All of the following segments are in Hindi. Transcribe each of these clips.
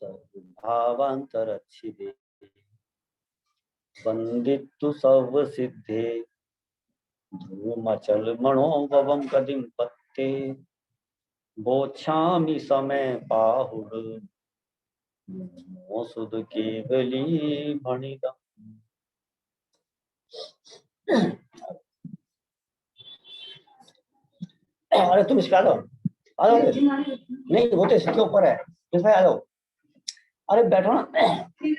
सर्वभावान्तरच्छिदे वन्दितु सर्वसिद्धे ध्रुवमचल मनोभवं गतिं पत्ते बोच्छामि समय पाहुर सुध केवली भणिदम्। अरे तुम इसका आ जाओ नहीं वो तो इसके ऊपर है इस भाई आ जाओ। अरे बैठो ना कोई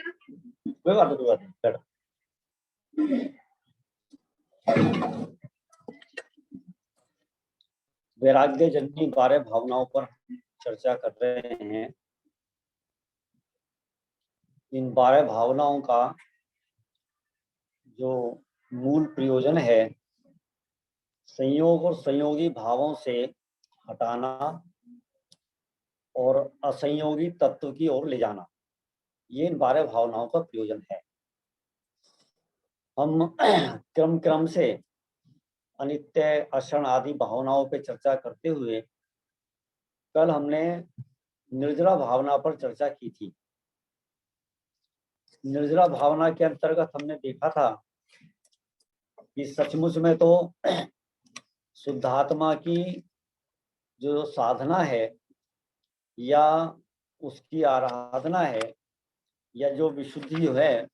बात नहीं बैठो। वैराग्य जन्य 12 भावनाओं पर चर्चा कर रहे हैं। इन 12 भावनाओं का जो मूल प्रयोजन है संयोग और संयोगी भावों से हटाना और असंयोगी तत्व की ओर ले जाना, ये इन 12 भावनाओं का प्रयोजन है। हम क्रम क्रम से अनित्य अक्षण आदि भावनाओं पर चर्चा करते हुए कल हमने निर्जरा भावना पर चर्चा की थी। निर्जरा भावना के अंतर्गत हमने देखा था कि सचमुच में तो शुद्धात्मा की जो साधना है या उसकी आराधना है या जो विशुद्धि है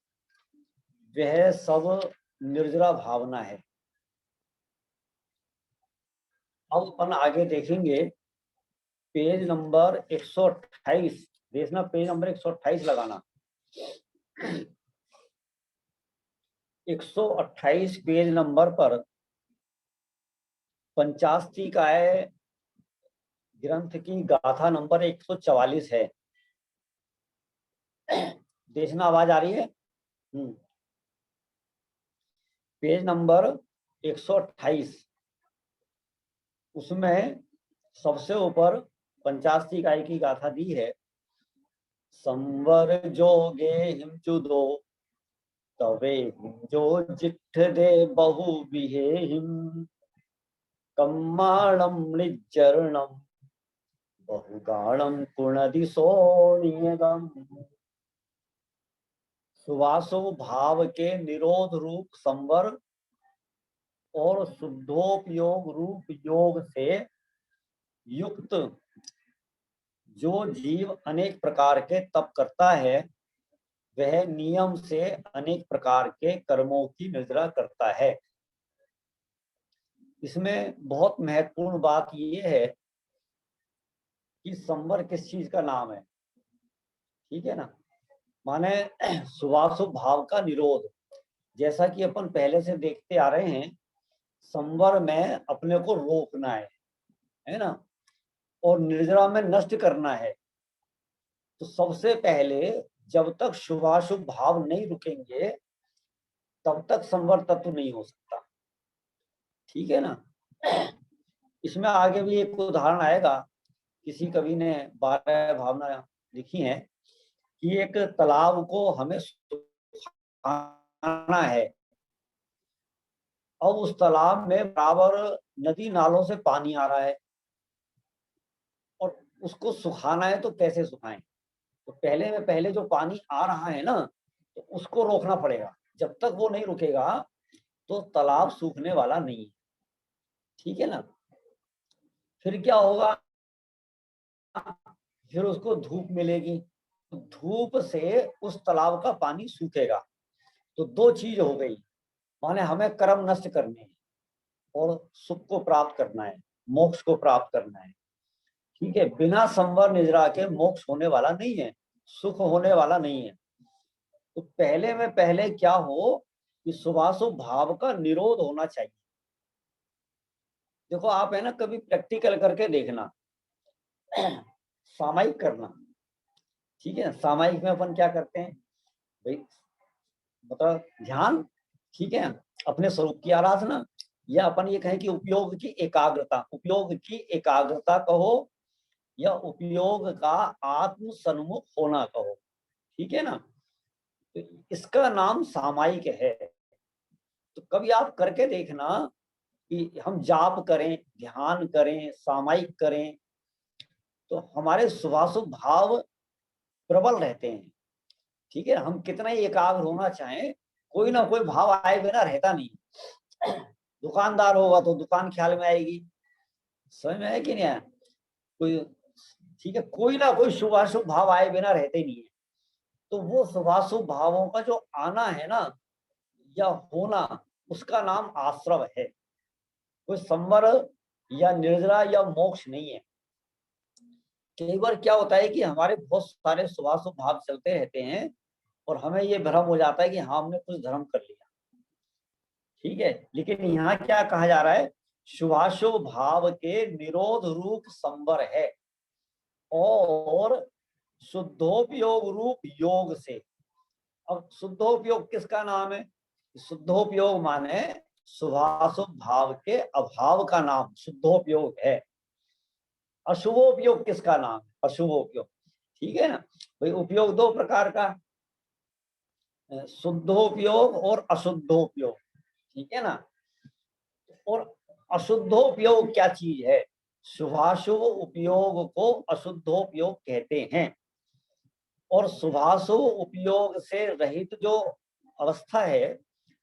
वह सब निर्जरा भावना है। अब अपन आगे देखेंगे पेज नंबर 128, देखना पेज नंबर 128 लगाना। 128 पेज नंबर पर पंचास्तिकाय ग्रंथ की गाथा नंबर 144 है। देखना आवाज आ रही है? पेज नंबर 128 उसमें सबसे ऊपर पंचास्तिकाय की गाथा दी है। संवर जोगे हिमचुदो तवे जो जिठ दे बहु विहे हिम कम्माणम निचरणम बहुगाणम कुणदिशोनियगम। सुवासो भाव के निरोध रूप संवर और शुद्धोपयोग रूप योग से युक्त जो जीव अनेक प्रकार के तप करता है वह नियम से अनेक प्रकार के कर्मों की निर्जरा करता है। इसमें बहुत महत्वपूर्ण बात यह है कि संवर किस चीज का नाम है, ठीक है ना। माने सुवासु भाव का निरोध, जैसा कि अपन पहले से देखते आ रहे हैं संवर में अपने को रोकना है ना, और निर्जरा में नष्ट करना है। तो सबसे पहले जब तक शुभाशुभ भाव नहीं रुकेंगे तब तक संवर तत्व नहीं हो सकता, ठीक है ना। इसमें आगे भी एक उदाहरण आएगा। किसी कवि ने 12 भावना लिखी है कि एक तालाब को हमें सुखाना है। अब उस तालाब में बराबर नदी नालों से पानी आ रहा है और उसको सुखाना है तो कैसे सुखाएं। तो पहले जो पानी आ रहा है ना तो उसको रोकना पड़ेगा। जब तक वो नहीं रुकेगा तो तालाब सूखने वाला नहीं है, ठीक है ना। फिर क्या होगा, फिर उसको धूप मिलेगी, धूप से उस तालाब का पानी सूखेगा। तो दो चीज हो गई, माने हमें कर्म नष्ट करने हैं और सुख को प्राप्त करना है, मोक्ष को प्राप्त करना है, ठीक है। बिना संवर निजरा के मोक्ष होने वाला नहीं है, सुख होने वाला नहीं है। तो पहले में पहले क्या हो कि शुभाशुभ भाव का निरोध होना चाहिए। देखो आप है ना कभी प्रैक्टिकल करके देखना, सामायिक करना, ठीक है। सामायिक में अपन क्या करते हैं भाई, मतलब ध्यान, ठीक है, अपने स्वरूप की आराधना, या अपन ये कहें कि उपयोग की एकाग्रता कहो या उपयोग का आत्म सन्मुख होना कहो, ठीक है ना। तो इसका नाम सामायिक है। तो कभी आप करके देखना कि हम जाप करें, ध्यान करें, सामायिक करें तो हमारे शुभाशुभ भाव प्रबल रहते हैं। ठीक है, हम कितना ही एकाग्र होना चाहें, कोई ना कोई भाव आए बिना रहता नहीं। दुकानदार होगा तो दुकान ख्याल में आएगी, समझ में है कि नहीं है कोई। ठीक है, कोई ना कोई शुभाशुभ भाव आए बिना रहते नहीं है। तो वो शुभाशुभ भावों का जो आना है ना या होना, उसका नाम आश्रव है, कोई संवर या निर्जरा या मोक्ष नहीं है। कई बार क्या होता है कि हमारे बहुत सारे शुभाशुभ भाव चलते रहते हैं और हमें ये भ्रम हो जाता है कि हाँ हमने कुछ धर्म कर लिया। ठीक है, लेकिन यहाँ क्या कहा जा रहा है, शुभाशुभ भाव के निरोध रूप संवर है और शुद्धोपयोग रूप योग से। अब शुद्धोपयोग किसका नाम है? शुद्धोपयोग माने शुभाशुभ भाव के अभाव का नाम शुद्धोपयोग है। अशुभोपयोग किसका नाम है? अशुभोपयोग। ठीक है ना भाई, उपयोग दो प्रकार का, शुद्धोपयोग और अशुद्धोपयोग। ठीक है ना, और अशुद्धोपयोग क्या चीज है? शुभाशुभ उपयोग को अशुद्धोपयोग कहते हैं और शुभाशुभ उपयोग से रहित जो अवस्था है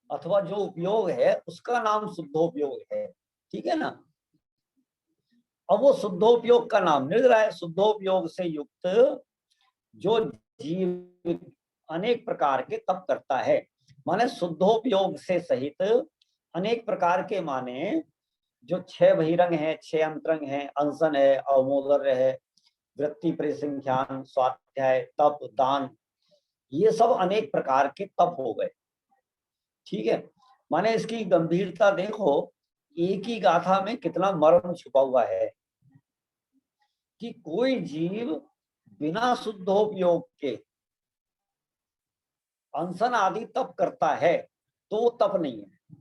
अथवा जो उपयोग है उसका नाम शुद्धोपयोग है। ठीक है ना, अब वो शुद्धोपयोग का नाम निर्जरा है। शुद्धोपयोग से युक्त जो जीव अनेक प्रकार के तप करता है, माने शुद्धोपयोग से सहित अनेक प्रकार के, माने जो 6 बहिरंग है, 6 अंतरंग है, अनशन है, अवमोदर्य है, वृत्ति, परिसंख्यान, स्वाध्याय, तप, दान, ये सब अनेक प्रकार के तप हो गए। ठीक है, माने इसकी गंभीरता देखो, एक ही गाथा में कितना मर्म छुपा हुआ है कि कोई जीव बिना शुद्धोपयोग के अनशन आदि तप करता है तो वो तप नहीं है।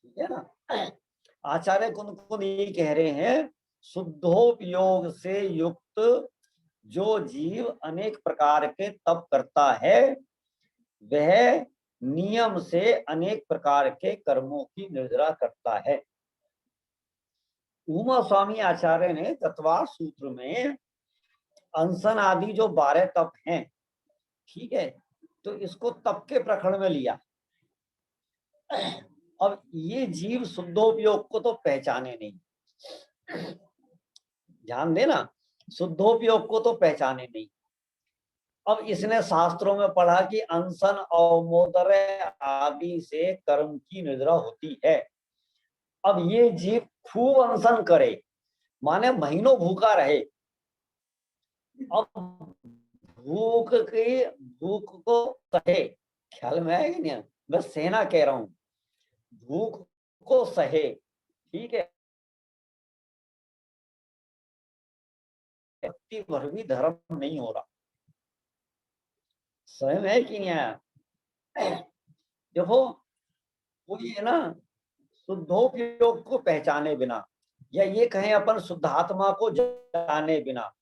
ठीक है ना, आचार्य कुंद ये कह रहे हैं, शुद्धोपयोग से युक्त जो जीव अनेक प्रकार के तप करता है वह नियम से अनेक प्रकार के कर्मों की निर्जरा करता है। उमा स्वामी आचार्य ने तत्वार सूत्र में अनशन आदि जो 12 तप हैं, ठीक है, तो इसको तप के प्रकरण में लिया। अब ये जीव शुद्धोपयोग को तो पहचाने नहीं, ध्यान देना, शुद्धोपयोग को तो पहचाने नहीं। अब इसने शास्त्रों में पढ़ा कि अनशन अवमोदर्य आदि से कर्म की निद्रा होती है। अब ये जीव खूब अनशन करे, माने महीनों भूखा रहे, अब भूख को सहे, ख्याल में आएगा नहीं, मैं सहना कह रहा हूं, भूख को सहे। ठीक है, भर भी धर्म नहीं हो रहा, स्वयं है कि नहीं आया। देखो कोई है ना शुद्धोपयोग को पहचाने बिना, या ये कहें अपन शुद्धात्मा को जाने बिना,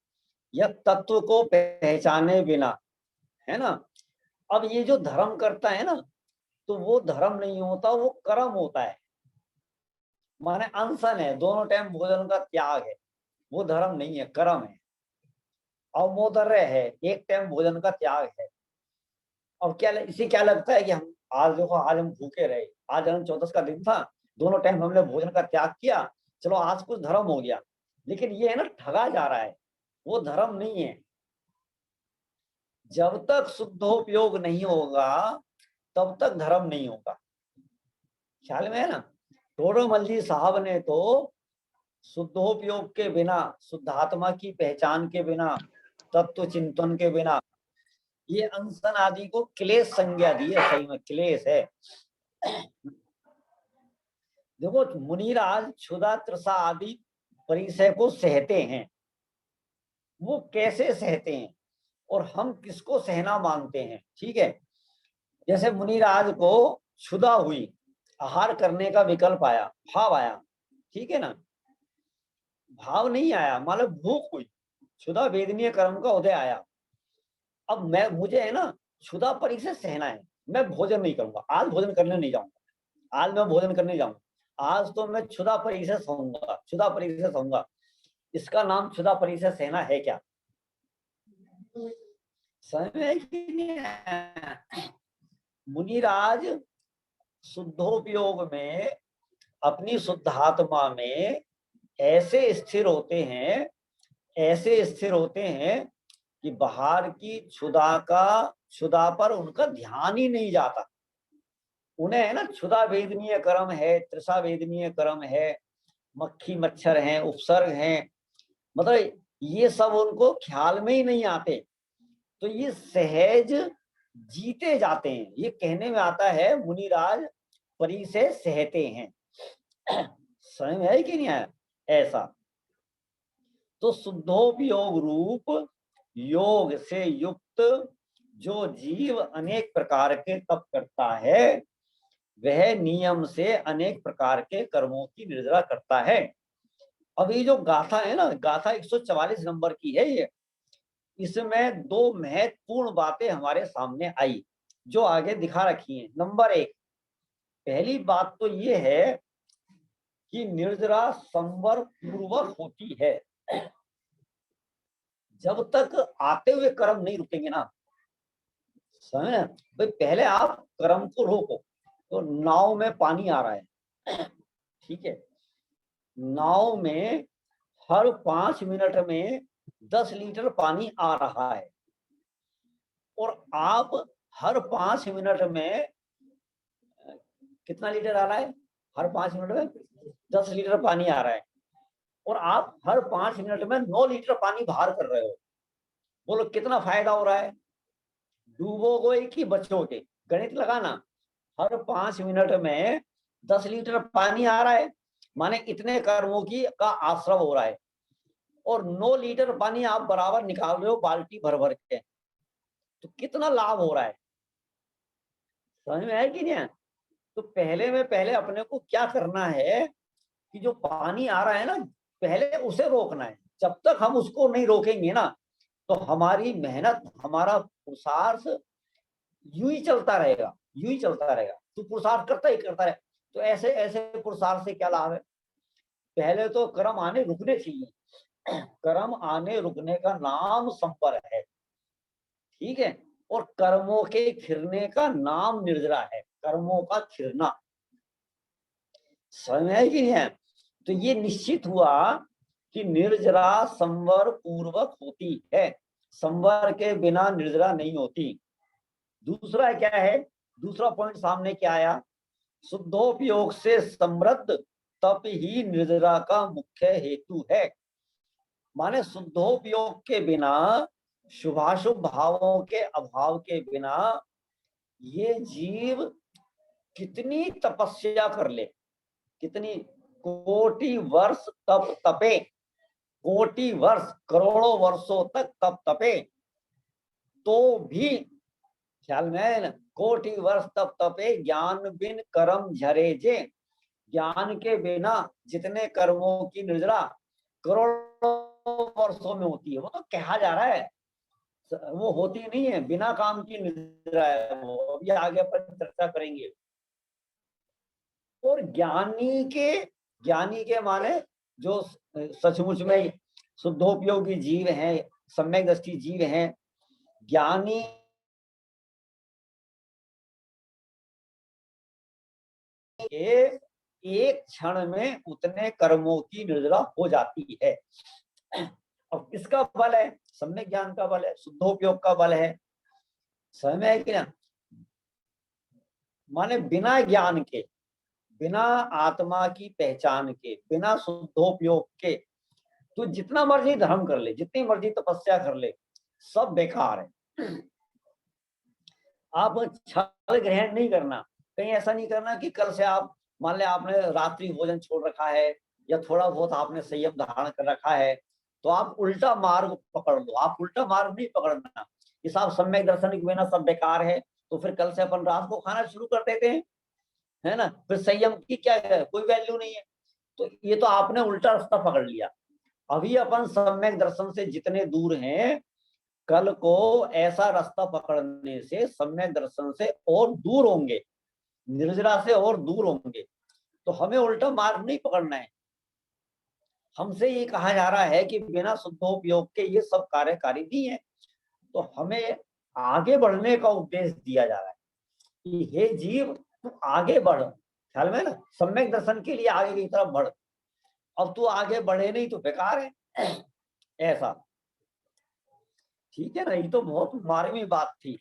या तत्व को पहचाने बिना, है ना, अब ये जो धर्म करता है ना, तो वो धर्म नहीं होता, वो कर्म होता है। माने अनशन है, दोनों टाइम भोजन का त्याग है, वो धर्म नहीं है, कर्म है। अवमोदर्य है, एक टाइम भोजन का त्याग है। अब क्या इसे क्या लगता है कि हम आज देखो, आज हम भूखे रहे, आज अनंत चौदस का दिन था, दोनों टाइम हमने भोजन का त्याग किया, चलो आज कुछ धर्म हो गया। लेकिन ये है ना, ठगा जा रहा है, वो धर्म नहीं है। जब तक शुद्धोपयोग नहीं होगा तब तक धर्म नहीं होगा, ख्याल में है ना। टोडरमल जी साहब ने तो शुद्धोपयोग के बिना, शुद्धात्मा की पहचान के बिना, तत्व चिंतन के बिना ये अनशन आदि को क्लेश संज्ञा दी है, सही में क्लेश है। देखो मुनिराज क्षुधा तृषा आदि परिसय को सहते हैं, वो कैसे सहते हैं और हम किसको सहना मानते हैं। ठीक है, जैसे मुनिराज को क्षुधा हुई, आहार करने का विकल्प आया, भाव आया, ठीक है ना, भाव नहीं आया, मतलब भूख हुई, क्षुधा वेदनीय कर्म का उदय आया। अब मुझे है ना क्षुधा परिसय सहना है, मैं भोजन नहीं करूंगा, आज भोजन करने नहीं जाऊंगा, आज मैं भोजन करने जाऊंगा, आज तो मैं क्षुधा परिसय सहूंगा, क्षुधा परिसय सहूंगा। इसका नाम क्षुधा परिसय सहना है क्या? समय की नहीं है। मुनिराज शुद्धोपयोग में अपनी शुद्धात्मा में ऐसे स्थिर होते हैं, ऐसे स्थिर होते हैं कि बाहर की क्षुधा पर उनका ध्यान ही नहीं जाता। उन्हें है ना, क्षुधा वेदनीय कर्म है, तृषा वेदनीय कर्म है, मक्खी मच्छर हैं, उपसर्ग हैं, मतलब ये सब उनको ख्याल में ही नहीं आते। तो ये सहज जीते जाते हैं। ये कहने में आता है मुनिराज परी से सहते हैं। समझ में है कि नहीं आया ऐसा? तो शुद्धोपयोग रूप योग से युक्त जो जीव अनेक प्रकार के तप करता है, वह नियम से अनेक प्रकार के कर्मों की निर्जरा करता है। अब ये जो गाथा है ना, गाथा 144 नंबर की है ये, इसमें दो महत्वपूर्ण बातें हमारे सामने आई जो आगे दिखा रखी हैं। नंबर एक, पहली बात तो ये है कि निर्जरा संवर पूर्वक होती है। जब तक आते हुए कर्म नहीं रुकेंगे ना, समझे भाई, पहले आप कर्म को रोको। तो नाव में पानी आ रहा है, ठीक है, नाव में हर 5 मिनट में 10 लीटर पानी आ रहा है, और आप हर 5 मिनट में कितना लीटर आ रहा है? हर 5 मिनट में 10 लीटर पानी आ रहा है, और आप हर 5 मिनट में 9 लीटर पानी बाहर कर रहे हो। बोलो कितना फायदा हो रहा है? डूबोगे कि बचोगे? गणित लगाना। हर 5 मिनट में 10 लीटर पानी आ रहा है, माने इतने कर्मों की का आश्रम हो रहा है, और 9 लीटर पानी आप बराबर निकाल रहे हो बाल्टी भर भर के। तो कितना लाभ हो रहा है? समझ में है कि नहीं? तो पहले अपने को क्या करना है कि जो पानी आ रहा है ना, पहले उसे रोकना है। जब तक हम उसको नहीं रोकेंगे ना, तो हमारी मेहनत, हमारा पुरुषार्थ यूं ही चलता रहेगा, यूं ही चलता रहेगा। तो पुरुषार्थ करता ही करता रहे, तो ऐसे ऐसे पुरुषार्थ से क्या लाभ है? पहले तो कर्म आने रुकने चाहिए। कर्म आने रुकने का नाम संपर है, ठीक है, और कर्मों के खिरने का नाम निर्जरा है। कर्मों का खिरना, समझ में है कि नहीं है? तो ये निश्चित हुआ कि निर्जरा संवर पूर्वक होती है, संवर के बिना निर्जरा नहीं होती। दूसरा क्या है? दूसरा पॉइंट सामने क्या आया? शुद्धोपयोग से समृद्ध तप ही निर्जरा का मुख्य हेतु है। माने शुद्धोपयोग के बिना, शुभाशुभ भावों के अभाव के बिना ये जीव कितनी तपस्या कर ले, कितनी कोटि वर्ष तप तपे, कोटि वर्ष करोड़ों वर्षों तक तप तपे, तो भी ख्याल में है ना, कोटि वर्ष तप तपे ज्ञान बिन कर्म झरे जे। ज्ञान के बिना जितने कर्मों की निर्जरा करोड़ों वर्षों में होती है, वो तो कहा जा रहा है, वो होती नहीं है, बिना काम की निर्जरा है वो। अभी आगे अपन चर्चा करेंगे। और ज्ञानी के माने जो सचमुच में शुद्धोपयोगी जीव हैं, सम्यक दृष्टि जीव हैं, ज्ञानी के एक क्षण में उतने कर्मों की निर्जरा हो जाती है। अब किसका बल है? सम्यक ज्ञान का बल है, शुद्धोपयोग का बल है। समझ है कि ना? माने बिना ज्ञान के, बिना आत्मा की पहचान के, बिना शुद्धोपयोग के तो जितना मर्जी धर्म कर ले, जितनी मर्जी तपस्या कर ले, सब बेकार है। आप छल ग्रहण नहीं करना। कहीं ऐसा नहीं करना कि कल से आप, मान ले आपने रात्रि भोजन छोड़ रखा है, या थोड़ा बहुत आपने संयम धारण कर रखा है, तो आप उल्टा मार्ग पकड़ लो। आप उल्टा मार्ग नहीं पकड़ना। इस आप सम्यक दर्शन के बिना सब बेकार है, तो फिर कल से अपन रात को खाना शुरू कर देते हैं, है ना? फिर संयम की क्या है? कोई वैल्यू नहीं है। तो ये तो आपने उल्टा रास्ता पकड़ लिया। अभी अपन सम्यक दर्शन से जितने दूर हैं, कल को ऐसा रास्ता पकड़ने से सम्यक दर्शन से और दूर होंगे, निर्जरा से और दूर होंगे। तो हमें उल्टा मार्ग नहीं पकड़ना है। हमसे ये कहा जा रहा है कि बिना शुद्धोपयोग के ये सब कार्यकारी नहीं है। तो हमें आगे बढ़ने का उपदेश दिया जा रहा है कि हे जीव तू आगे बढ़, ख्याल में ना, सम्यक दर्शन के लिए आगे की तरफ बढ़। अब तू आगे बढ़े नहीं तो बेकार है ऐसा, ठीक है ना। ये तो बहुत 12वीं बात थी।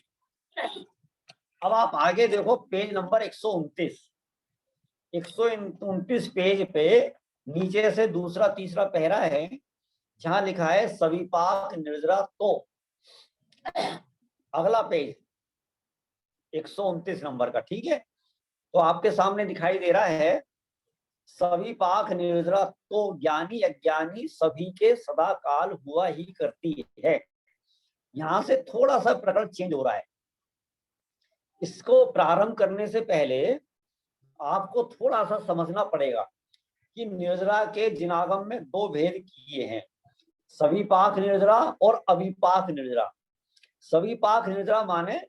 अब आप आगे देखो पेज नंबर 129, 129 पेज पे नीचे से दूसरा तीसरा पहरा है, जहां लिखा है सविपाक निर्जरा। तो अगला पेज 129 नंबर का, ठीक है। तो आपके सामने दिखाई दे रहा है सविपाक निर्जरा तो ज्ञानी अज्ञानी सभी के सदा काल हुआ ही करती है। यहां से थोड़ा सा प्रकरण चेंज हो रहा है। इसको प्रारंभ करने से पहले आपको थोड़ा सा समझना पड़ेगा कि निर्जरा के जिनागम में दो भेद किए हैं, सविपाक निर्जरा और अविपाक निर्जरा। सविपाक निर्जरा माने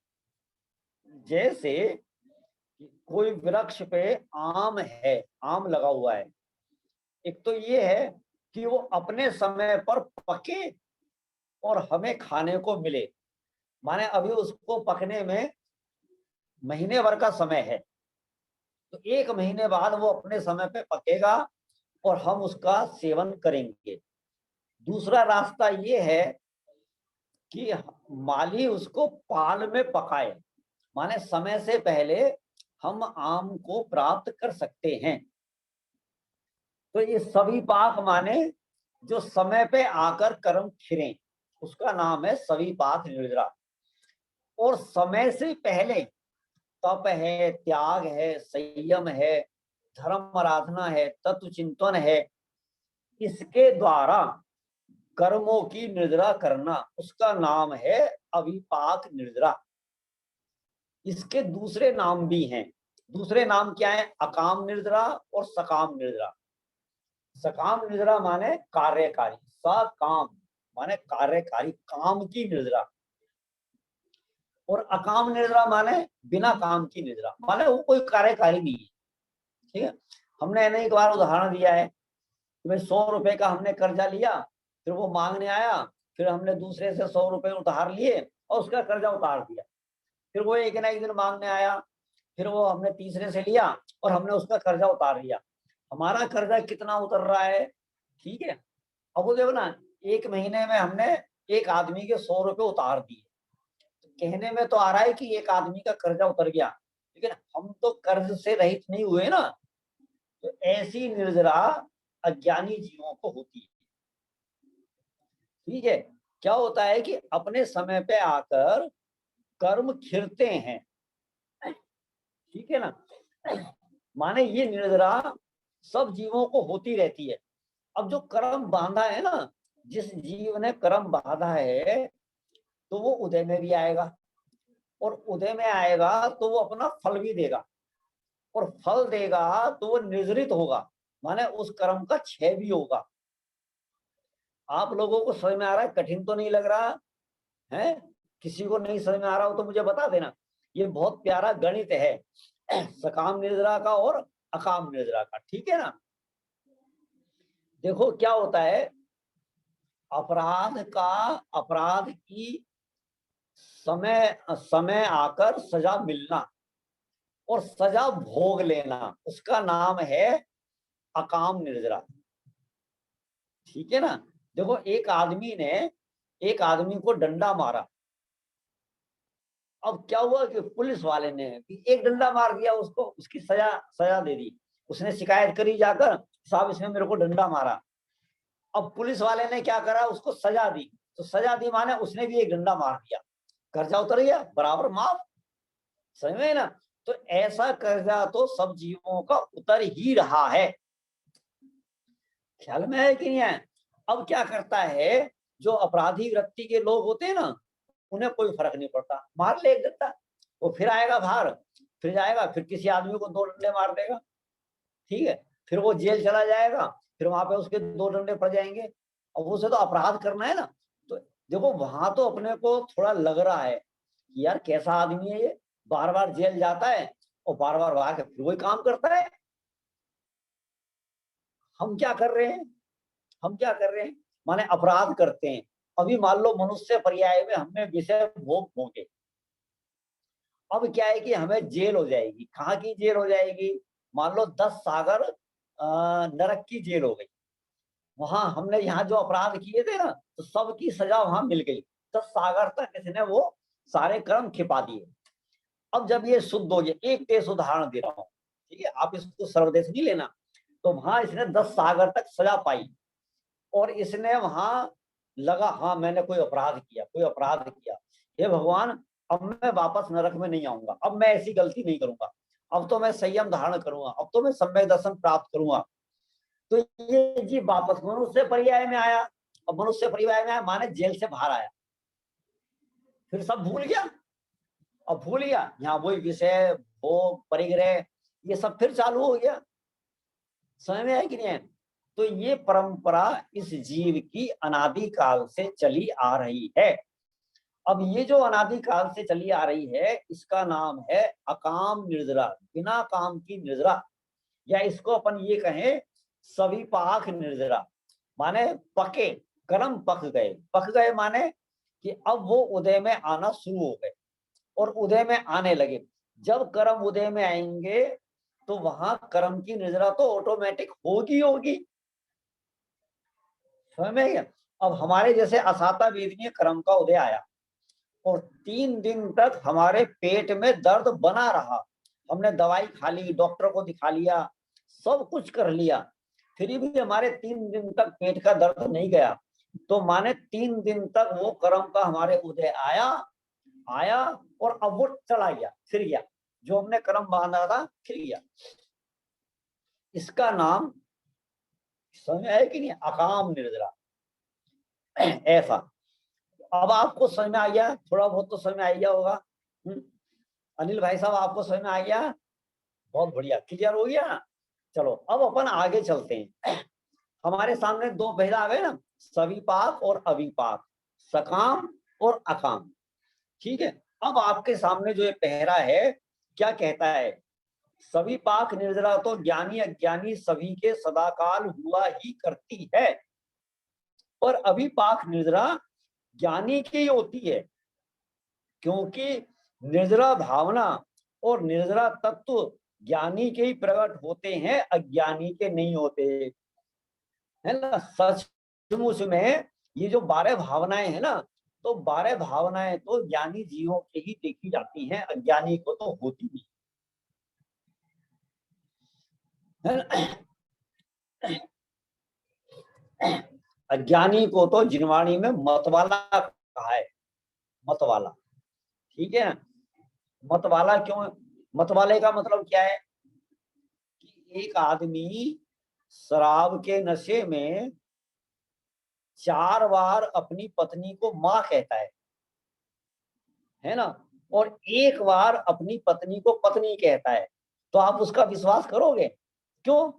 जैसे कोई वृक्ष पे आम है, आम लगा हुआ है, एक तो ये है कि वो अपने समय पर पके और हमें खाने को मिले, माने अभी उसको पकने में महीने भर का समय है, तो 1 महीने बाद वो अपने समय पे पकेगा और हम उसका सेवन करेंगे। दूसरा रास्ता ये है कि माली उसको पाल में पकाए, माने समय से पहले हम आम को प्राप्त कर सकते हैं। तो ये सविपाक माने जो समय पे आकर कर्म खिरे, उसका नाम है सविपाक निर्जरा। और समय से पहले तप है, त्याग है, संयम है, धर्म आराधना है, तत्व चिंतन है, इसके द्वारा कर्मों की निर्जरा करना, उसका नाम है अविपाक निर्जरा। इसके दूसरे नाम भी हैं। दूसरे नाम क्या है? अकाम निर्जरा और सकाम निर्जरा। सकाम निर्जरा माने कार्यकारी, सकाम माने कार्यकारी, काम की निर्जरा। और अकाम निर्जरा माने बिना काम की निर्जरा, माने वो कोई कार्यकारी नहीं है। ठीक है, हमने एक बार उदाहरण दिया है कि भाई 100 रुपए का हमने कर्जा लिया, फिर वो मांगने आया, फिर हमने दूसरे से 100 रुपए उधार लिए और उसका कर्जा उतार दिया। फिर वो एक ना एक दिन मांगने आया, फिर वो हमने तीसरे से लिया और हमने उसका कर्जा उतार लिया। हमारा कर्जा कितना उतर रहा है? ठीक है, अब वो देखो ना, 1 महीने में हमने एक आदमी के 100 रुपए उतार दिए। तो कहने में तो आ रहा है कि एक आदमी का कर्जा उतर गया, लेकिन हम तो कर्ज से रहित नहीं हुए ना। तो ऐसी निर्जरा अज्ञानी जीवों को होती है। ठीक है, क्या होता है कि अपने समय पे आकर कर्म खिरते हैं, ठीक है ना। माने ये निर्जरा सब जीवों को होती रहती है। अब जो कर्म बांधा है ना, जिस जीव ने कर्म बांधा है, तो वो उदय में भी आएगा, और उदय में आएगा तो वो अपना फल भी देगा, और फल देगा तो वो निर्जरित होगा, माने उस कर्म का क्षय भी होगा। आप लोगों को समझ में आ रहा है? कठिन तो नहीं लग रहा है? किसी को नहीं समझ में आ रहा हो तो मुझे बता देना। ये बहुत प्यारा गणित है सकाम निर्जरा का और अकाम निर्जरा का, ठीक है ना। देखो क्या होता है, अपराध की समय समय आकर सजा मिलना और सजा भोग लेना, उसका नाम है अकाम निर्जरा, ठीक है ना। देखो एक आदमी ने एक आदमी को डंडा मारा, अब क्या हुआ कि पुलिस वाले ने एक डंडा मार दिया उसको, उसकी सजा दे दी। उसने शिकायत करी जाकर, साहब इसने मेरे को डंडा मारा। अब पुलिस वाले ने क्या करा, उसको सजा दी। तो सजा दी माने उसने भी एक डंडा मार दिया, कर्जा उतर गया, बराबर माफ। समझ में ना। तो ऐसा कर्जा तो सब जीवों का उतर ही रहा है, ख्याल में है कि नहीं है। अब क्या करता है, जो अपराधी वृत्ति के लोग होते हैं ना, उन्हें कोई फर्क नहीं पड़ता, मार ले एक डंडा, वो फिर आएगा बाहर, फिर जाएगा, फिर किसी आदमी को 2 डंडे मार देगा, ठीक है, फिर वो जेल चला जाएगा, फिर वहां पे उसके 2 डंडे पड़ जाएंगे। और उसे तो अपराध करना है ना। तो देखो वहां तो अपने को थोड़ा लग रहा है कि यार कैसा आदमी है ये, बार बार जेल जाता है और बार बार वहां के फिर वही काम करता है। हम क्या कर रहे हैं, हम क्या कर रहे हैं, माने अपराध करते हैं। अभी मान लो मनुष्य पर्याय में हमने विषय भोग भोगे, अब क्या है कि हमें जेल हो जाएगी। कहाँ की जेल हो जाएगी? मान लो 10 सागर नरक की जेल हो गई। वहां हमने यहाँ जो अपराध किए थे ना, तो सबकी सजा वहां मिल गई। 10 सागर तक इसने वो सारे कर्म खिपा दिए। अब जब ये शुद्ध हो गया, एक देश उदाहरण दे रहा हूँ, ठीक है, आप इसको सर्वदेश नहीं लेना। तो वहां इसने 10 सागर तक सजा पाई, और इसने वहां लगा, हाँ मैंने कोई अपराध किया, कोई अपराध किया, हे भगवान अब मैं वापस नरक में नहीं आऊंगा, अब मैं ऐसी गलती नहीं करूंगा, अब तो मैं संयम धारण करूंगा, अब तो मैं सम्यक दर्शन प्राप्त करूंगा। तो ये जी वापस मनुष्य पर्याय में आया। अब मनुष्य पर्याय में आया माने जेल से बाहर आया, फिर सब भूल गया। अब भूल गया, यहाँ वही विषय भोग परिग्रह ये सब फिर चालू हो गया। समझ में है कि नहीं है? तो ये परंपरा इस जीव की अनादि काल से चली आ रही है। अब ये जो अनादि काल से चली आ रही है, इसका नाम है अकाम निर्जरा, बिना काम की निर्जरा, या इसको अपन ये कहें सविपाक निर्जरा। माने पके कर्म पक गए। पक गए माने कि अब वो उदय में आना शुरू हो गए और उदय में आने लगे। जब कर्म उदय में आएंगे तो वहां कर्म की निर्जरा तो ऑटोमेटिक होगी होगी। समझ में गया? अब हमारे जैसे असाता वेदनीय कर्म का उदय आया और 3 दिन तक हमारे पेट में दर्द बना रहा, हमने दवाई खा ली, डॉक्टर को दिखा लिया, सब कुछ कर लिया, फिर भी हमारे 3 दिन तक पेट का दर्द नहीं गया। तो माने 3 दिन तक वो कर्म का हमारे उदय आया आया और अब वो चला गया, फिर गया, जो हमने कर्म बांधा था फिर गया। इसका नाम समझ है कि नहीं? अकाम निर्जरा। ऐसा अब आपको समझ में आ गया, थोड़ा बहुत तो समझ में आ गया होगा। अनिल भाई साहब आपको समझ में आ गया? बहुत बढ़िया, क्लियर हो गया। चलो अब अपन आगे चलते हैं। हमारे सामने 2 भेद आ गए ना, सविपाक और अविपाक, सकाम और अकाम। ठीक है, अब आपके सामने जो ये पहरा है क्या कहता है? सविपाक निर्जरा तो ज्ञानी अज्ञानी सभी के सदाकाल हुआ ही करती है, पर अविपाक निर्जरा ज्ञानी की होती है, क्योंकि निर्जरा भावना और निर्जरा तत्व ज्ञानी के ही प्रकट होते हैं, अज्ञानी के नहीं होते, है ना। सचमुच में ये जो 12 भावनाएं है ना, तो 12 भावनाएं तो ज्ञानी जीवों के ही देखी जाती हैं, अज्ञानी को तो होती नहीं, है ना। अज्ञानी को तो जिनवाणी में मतवाला कहा है, मतवाला। ठीक है, मतवाला क्यों? मतवाले का मतलब क्या है कि एक आदमी शराब के नशे में 4 बार अपनी पत्नी को मां कहता है ना, और 1 बार अपनी पत्नी को पत्नी कहता है, तो आप उसका विश्वास करोगे? क्यों?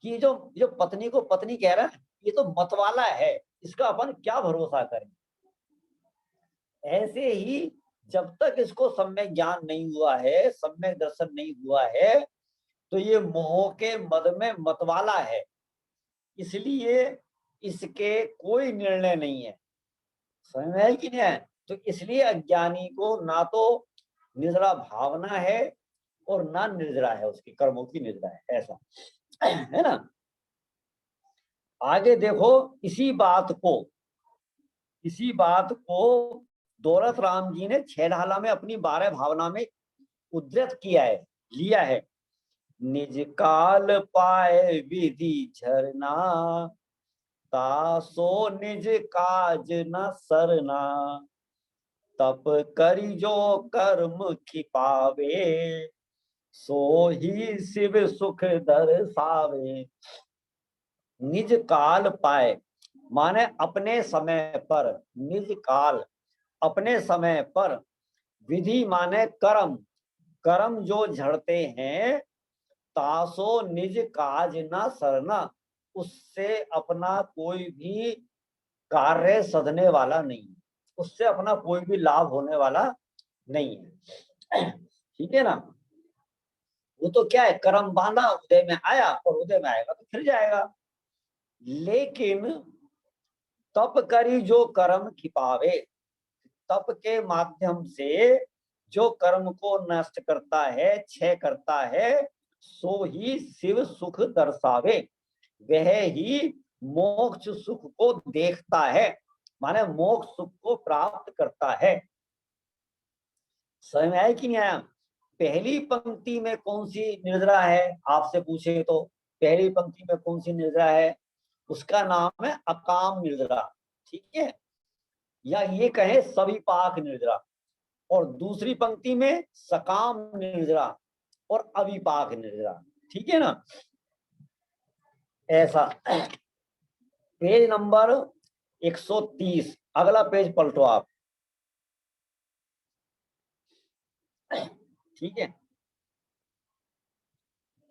कि जो पत्नी को पत्नी कह रहा है ये तो मतवाला है, इसका अपन क्या भरोसा करें। ऐसे ही जब तक इसको सम्यक ज्ञान नहीं हुआ है, सम्यक दर्शन नहीं हुआ है, तो ये मोह के मद में मतवाला है, इसलिए इसके कोई निर्णय नहीं है। समझ में है कि नहीं है? तो इसलिए अज्ञानी को ना तो निर्जरा भावना है और ना निर्जरा है, उसके कर्मों की निर्जरा है, ऐसा है ना। आगे देखो, इसी बात को दौलत राम जी ने 6 ढाला में अपनी 12 भावना में उद्धृत किया है, लिया है। निज काल पाए विधि झरना, तासो निज काज न सरना, तप करी जो कर्म खिपावे, सो ही शिव सुख दर्शावे। निज काल पाए माने अपने समय पर, निज काल अपने समय पर, विधि माने कर्म, कर्म जो झड़ते हैं, तासो निज काज न सरना, उससे अपना कोई भी कार्य सधने वाला नहीं, उससे अपना कोई भी लाभ होने वाला नहीं है। ठीक है ना। वो तो क्या है, कर्म बांधा, उदय में आया और उदय में आएगा तो फिर जाएगा। लेकिन तप करी जो कर्म खिपावे, तप के माध्यम से जो कर्म को नष्ट करता है, क्षय करता है, सो ही शिव सुख दर्शावे, वह ही मोक्ष सुख को देखता है, माने मोक्ष सुख को प्राप्त करता है। समझ में आया कि नहीं आया? पहली पंक्ति में कौन सी निर्जरा है आपसे पूछे तो, पहली पंक्ति में कौन सी निर्जरा है? उसका नाम है अकाम निर्जरा, ठीक है, या ये कहे सविपाक निर्जरा। और दूसरी पंक्ति में सकाम निर्जरा और अविपाक निर्जरा, ठीक है ना। ऐसा पेज नंबर 130, अगला पेज पलटो आप, ठीक है।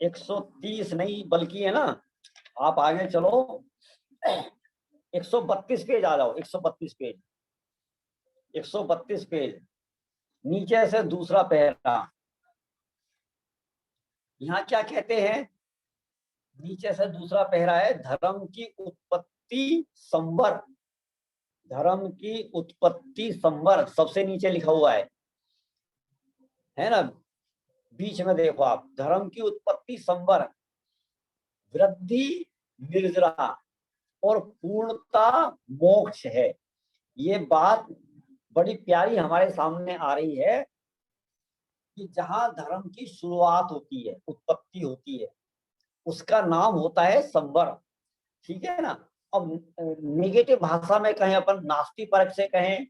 130 नहीं बल्कि है ना, आप आगे चलो 132 पेज आ जाओ, 132 पेज, 132 पेज, नीचे से दूसरा पैरा। यहाँ क्या कहते हैं? नीचे से दूसरा पैरा है, धर्म की उत्पत्ति संवर, धर्म की उत्पत्ति संवर सबसे नीचे लिखा हुआ है ना, बीच में देखो आप, धर्म की उत्पत्ति संवर, वृद्धि निर्जरा और पूर्णता मोक्ष है। ये बात बड़ी प्यारी हमारे सामने आ रही है कि जहां धर्म की शुरुआत होती है, उत्पत्ति होती है, उसका नाम होता है संवर, ठीक है ना। अब नेगेटिव भाषा में कहें, अपन नास्ति परक से कहें,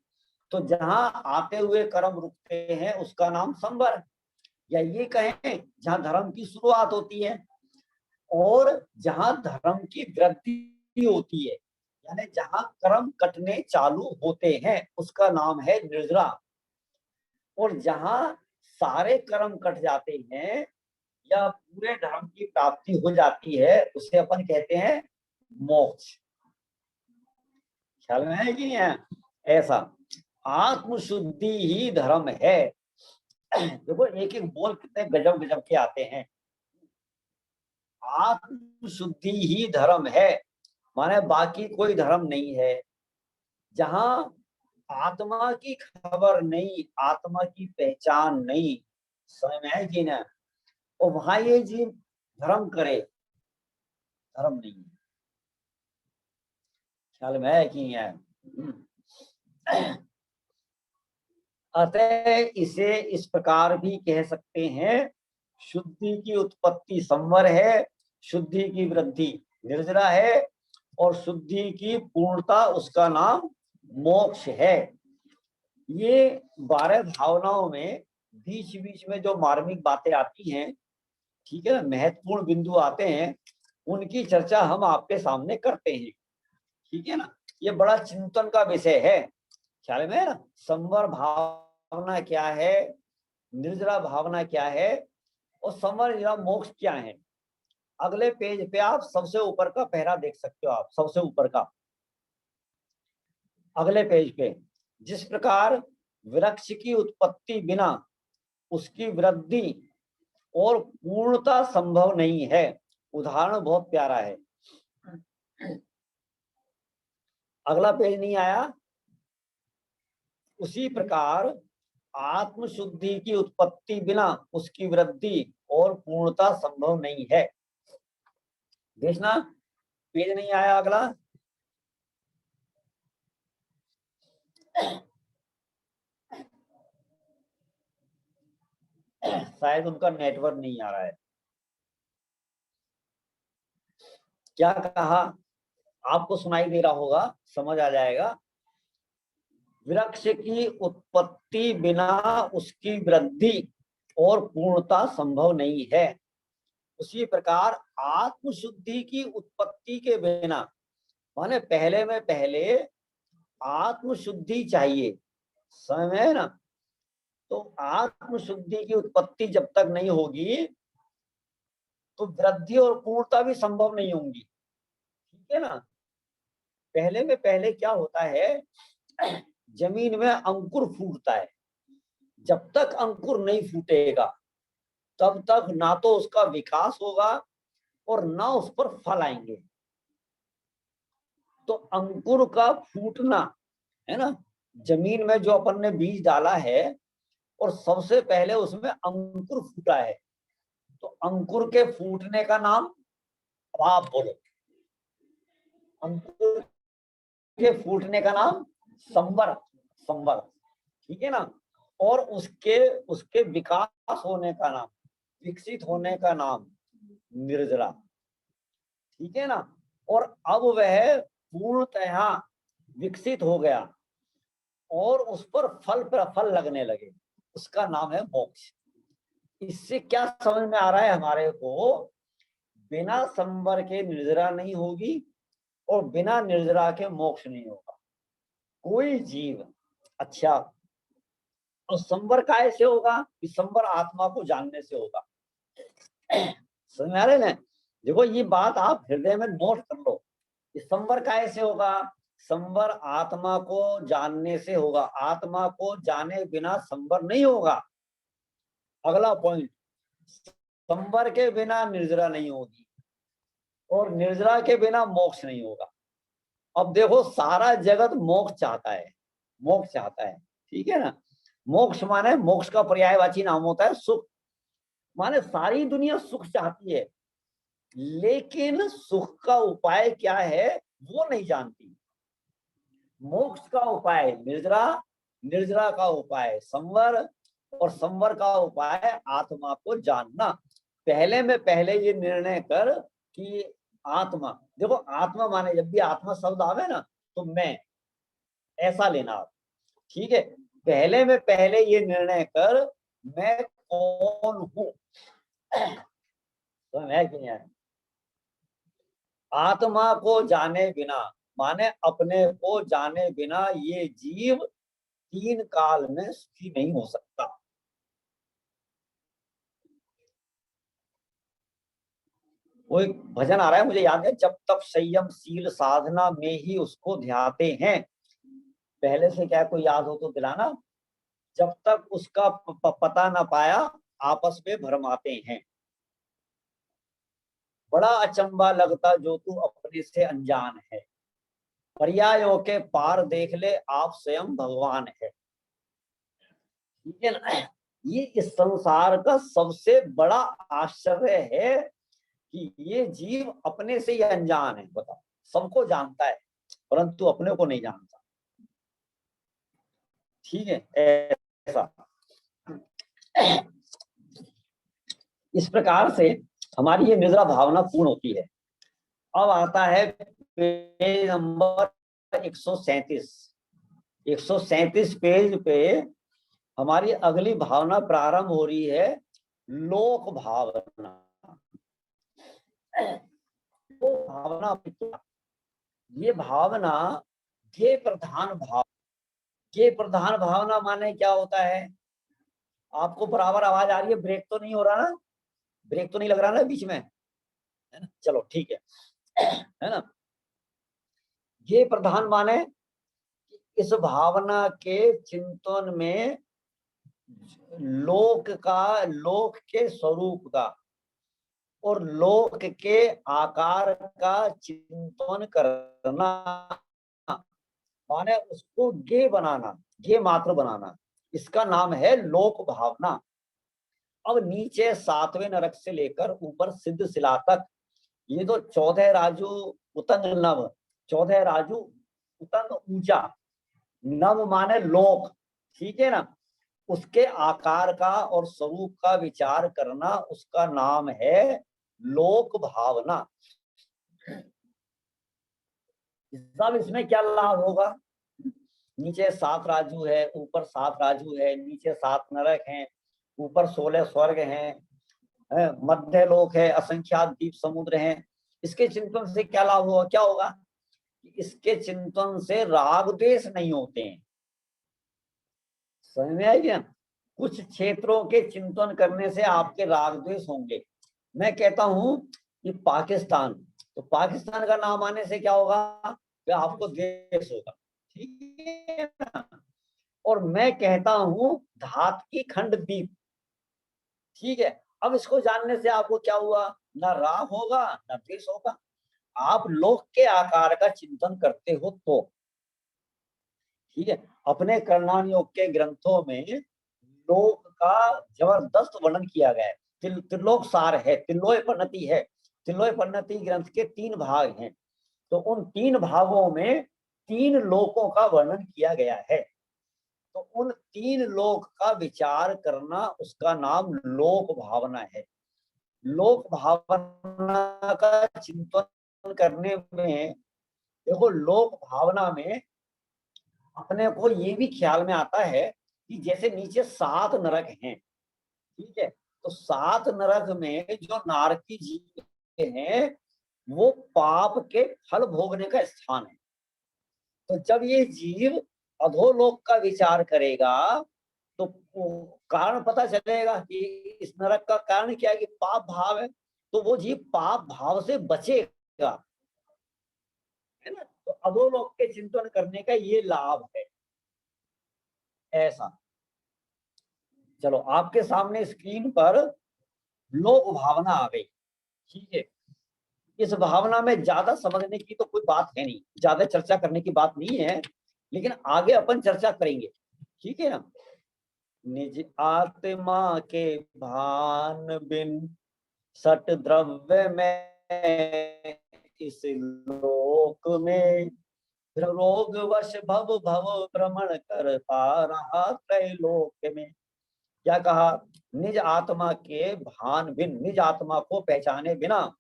तो जहां आते हुए कर्म रुकते हैं उसका नाम संवर, या ये कहें जहां धर्म की शुरुआत होती है और जहां धर्म की वृद्धि होती है, यानी जहां कर्म कटने चालू होते हैं उसका नाम है निर्जरा। और जहां सारे कर्म कट जाते हैं या पूरे धर्म की प्राप्ति हो जाती है उसे अपन कहते हैं मोक्ष। ख्याल में है कि नहीं है? ऐसा आत्मशुद्धि ही धर्म है। देखो एक एक बोल कितने गजब गजब के आते हैं। आत्मशुद्धि ही धर्म है, माने बाकी कोई धर्म नहीं है। जहां आत्मा की खबर नहीं, आत्मा की पहचान नहीं, समझ में है कि ना, और वहां ये जीव धर्म करे, धर्म नहीं है। ख्याल में है कि नहीं है? अतः इसे इस प्रकार भी कह सकते हैं, शुद्धि की उत्पत्ति संवर है, शुद्धि की वृद्धि निर्जरा है और शुद्धि की पूर्णता उसका नाम मोक्ष है। ये 12 भावनाओं में बीच बीच में जो मार्मिक बातें आती हैं, ठीक है ना, महत्वपूर्ण बिंदु आते हैं, उनकी चर्चा हम आपके सामने करते हैं, ठीक है ना। ये बड़ा चिंतन का विषय है, ख्याल में है ना। संवर भावना क्या है, निर्जरा भावना क्या है और संवर निर्जरा मोक्ष क्या है। अगले पेज पे आप सबसे ऊपर का पहरा देख सकते हो, आप सबसे ऊपर का अगले पेज पे, जिस प्रकार वृक्ष की उत्पत्ति बिना उसकी वृद्धि और पूर्णता संभव नहीं है। उदाहरण बहुत प्यारा है, अगला पेज नहीं आया। उसी प्रकार आत्मशुद्धि की उत्पत्ति बिना उसकी वृद्धि और पूर्णता संभव नहीं है। देखना पेज नहीं आया अगला। शायद उनका नेटवर्क नहीं आ रहा है। क्या कहा? आपको सुनाई दे रहा होगा, समझ आ जाएगा। वृक्ष की उत्पत्ति बिना उसकी वृद्धि और पूर्णता संभव नहीं है। उसी प्रकार आत्मशुद्धि की उत्पत्ति के बिना, माने पहले में पहले आत्मशुद्धि चाहिए, समझ में है ना। तो आत्मशुद्धि की उत्पत्ति जब तक नहीं होगी तो वृद्धि और पूर्णता भी संभव नहीं होंगी, ठीक है ना। पहले में पहले क्या होता है, जमीन में अंकुर फूटता है। जब तक अंकुर नहीं फूटेगा तब तक ना तो उसका विकास होगा और ना उस पर फल आएंगे। तो अंकुर का फूटना है ना, जमीन में जो अपन ने बीज डाला है और सबसे पहले उसमें अंकुर फूटा है। तो अंकुर के फूटने का नाम, अब आप बोलो, अंकुर के फूटने का नाम संवर, संवर, ठीक है ना। और उसके उसके विकास होने का नाम, विकसित होने का नाम निर्जरा, ठीक है ना। और अब वह पूर्णतः विकसित हो गया और उस पर फल लगने लगे, उसका नाम है मोक्ष। इससे क्या समझ में आ रहा है हमारे को, बिना संवर के निर्जरा नहीं होगी और बिना निर्जरा के मोक्ष नहीं होगा कोई जीव। अच्छा, और संवर कैसे होगा? कि संवर आत्मा को जानने से होगा। समझ में आ रहा है ना? देखो ये बात आप हृदय में नोट कर लो, संवर कैसे होगा? संवर आत्मा को जानने से होगा, आत्मा को जाने बिना संवर नहीं होगा। अगला पॉइंट, संवर के बिना निर्जरा नहीं होगी और निर्जरा के बिना मोक्ष नहीं होगा। अब देखो सारा जगत मोक्ष चाहता है, मोक्ष चाहता है, ठीक है ना। मोक्ष माने, मोक्ष का पर्यायवाची नाम होता है सुख, माने सारी दुनिया सुख चाहती है, लेकिन सुख का उपाय क्या है वो नहीं जानती। मोक्ष का उपाय निर्जरा, निर्जरा का उपाय संवर, और संवर का उपाय आत्मा को जानना। पहले में पहले ये निर्णय कर कि आत्मा, देखो आत्मा माने जब भी आत्मा शब्द आवे ना तो मैं, ऐसा लेना आप, ठीक है। पहले में पहले ये निर्णय कर मैं कौन हूं, तो मैं क्यों है। आत्मा को जाने बिना, माने अपने को जाने बिना ये जीव तीन काल में सुखी नहीं हो सकता। वो एक भजन आ रहा है मुझे याद है, जब तक संयम शील साधना में ही उसको ध्याते हैं। पहले से क्या कोई याद हो तो दिलाना। जब तक उसका पता ना पाया आपस में भरमाते हैं। बड़ा अचंबा लगता जो तू अपने से अनजान है, पर्यायों के पार देख ले आप स्वयं भगवान है। ठीक है ना। ये इस संसार का सबसे बड़ा आश्चर्य है कि ये जीव अपने से ही अनजान है। बताओ, सबको जानता है परंतु अपने को नहीं जानता। ठीक है, ऐसा। इस प्रकार से हमारी ये निद्रा भावना पूर्ण होती है। अब आता है पेज नंबर 137। 137 पेज पे हमारी अगली भावना प्रारंभ हो रही है, लोक भावना। वो भावना क्या? ये भावना ज्ञेय प्रधान भाव, ज्ञेय प्रधान भावना माने क्या होता है? आपको बराबर आवाज आ रही है? ब्रेक तो नहीं हो रहा ना? ब्रेक तो नहीं लग रहा ना बीच में, है ना? चलो ठीक है ना। ये प्रधान माने इस भावना के चिंतन में लोक का, लोक के स्वरूप का और लोक के आकार का चिंतन करना, माने उसको ज्ञेय बनाना, ज्ञेय मात्र बनाना, इसका नाम है लोक भावना। अब नीचे 7वें नरक से लेकर ऊपर सिद्ध शिला तक ये तो 14 राजू उतंग नव, 14 राजू उतंग ऊंचा, नव माने लोक, ठीक है ना। उसके आकार का और स्वरूप का विचार करना, उसका नाम है लोक भावना। सब इसमें क्या लाभ होगा? नीचे 7 राजू है, ऊपर 7 राजू है, नीचे 7 नरक हैं, ऊपर 16 स्वर्ग हैं, मध्य लोक है, असंख्यात द्वीप समुद्र हैं। इसके चिंतन से क्या लाभ होगा? क्या होगा? इसके चिंतन से राग द्वेष नहीं होते हैं। समझ में आई क्या? कुछ क्षेत्रों के चिंतन करने से आपके राग द्वेष होंगे। मैं कहता हूं कि पाकिस्तान, तो पाकिस्तान का नाम आने से क्या होगा? आपको द्वेष होगा, ठीक है ना। और मैं कहता हूं धात की खंड द्वीप, ठीक है। अब इसको जानने से आपको क्या हुआ? ना राग होगा ना द्वेष होगा। आप लोक के आकार का चिंतन करते हो तो, ठीक है। अपने कर्णान योग के ग्रंथों में लोक का जबरदस्त वर्णन किया गया है। त्रिलोक सार है, त्रिलोय परिणति है। त्रिलोय परिणति ग्रंथ के 3 भाग हैं, तो उन 3 भागों में 3 लोकों का वर्णन किया गया है। तो उन 3 लोक का विचार करना, उसका नाम लोक भावना है। लोक भावना का चिंतन करने में, देखो लोक भावना में अपने को ये भी ख्याल में आता है कि जैसे नीचे 7 नरक हैं, ठीक है, तो 7 नरक में जो नारकी जीव हैं वो पाप के फल भोगने का स्थान है। तो जब ये जीव अधोलोक का विचार करेगा तो कारण पता चलेगा कि इस नरक का कारण क्या है, कि पाप भाव है। तो वो जीव पाप भाव से बचेगा, है ना। तो अधोलोक के चिंतन करने का ये लाभ है। ऐसा, चलो आपके सामने स्क्रीन पर लोक भावना आ गई, ठीक है। इस भावना में ज्यादा समझने की तो कोई बात है नहीं, ज्यादा चर्चा करने की बात नहीं है, लेकिन आगे अपन चर्चा करेंगे, ठीक है ना। निज आत्मा के भान बिन सट द्रव्य में इस लोक में रोग वश भव भव भ्रमण करता रहा त्रैलोक में। क्या कहा, निज आत्मा के भान बिन, निज आत्मा को पहचाने बिना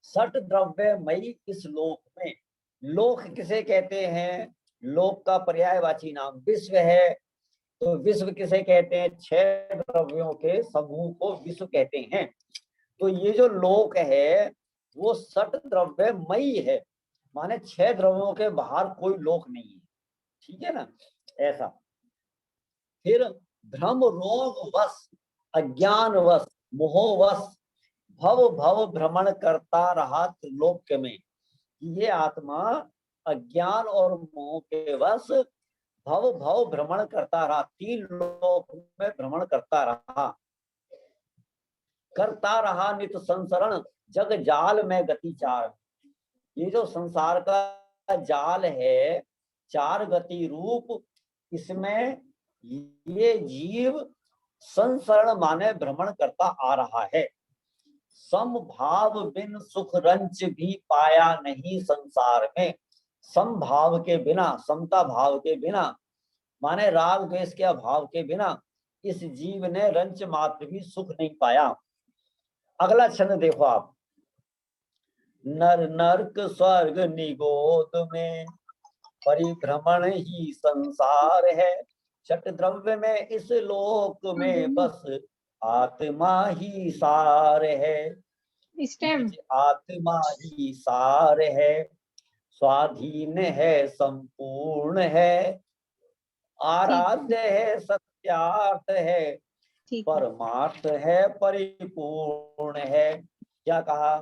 सट द्रव्यमयी इस लोक में, लोक किसे कहते हैं, लोक का पर्यायवाची नाम विश्व है। तो विश्व किसे कहते हैं, 6 द्रव्यों के समूह को विश्व कहते हैं। तो ये जो लोक है वो सट द्रव्यमयी है, माने 6 द्रव्यों के बाहर कोई लोक नहीं है, ठीक है ना। ऐसा, फिर भ्रम रोग वश, अज्ञान वश, मोहवश भव भव भ्रमण करता रहा त्रिलोक में। ये आत्मा अज्ञान और मोह के वश भव भव भ्रमण करता रहा, 3 लोक में भ्रमण करता रहा नित संसरण जग जाल में गति चार। ये जो संसार का जाल है 4 गति रूप, इसमें ये जीव संसरण माने भ्रमण करता आ रहा है। समभाव बिन सुख रंच भी पाया नहीं संसार में। समभाव के बिना, समता भाव के बिना, माने राग द्वेष के अभाव के बिना इस जीव ने रंच मात्र भी सुख नहीं पाया। अगला छंद देखो आप, नर नरक स्वर्ग निगोद में परिभ्रमण ही संसार है। छठ द्रव्य में इस लोक में बस आत्मा ही सार है। आत्मा ही सार है, स्वाधीन है, संपूर्ण है, आराध्य है, सत्यार्थ है, परमार्थ है, परिपूर्ण है। क्या कहा,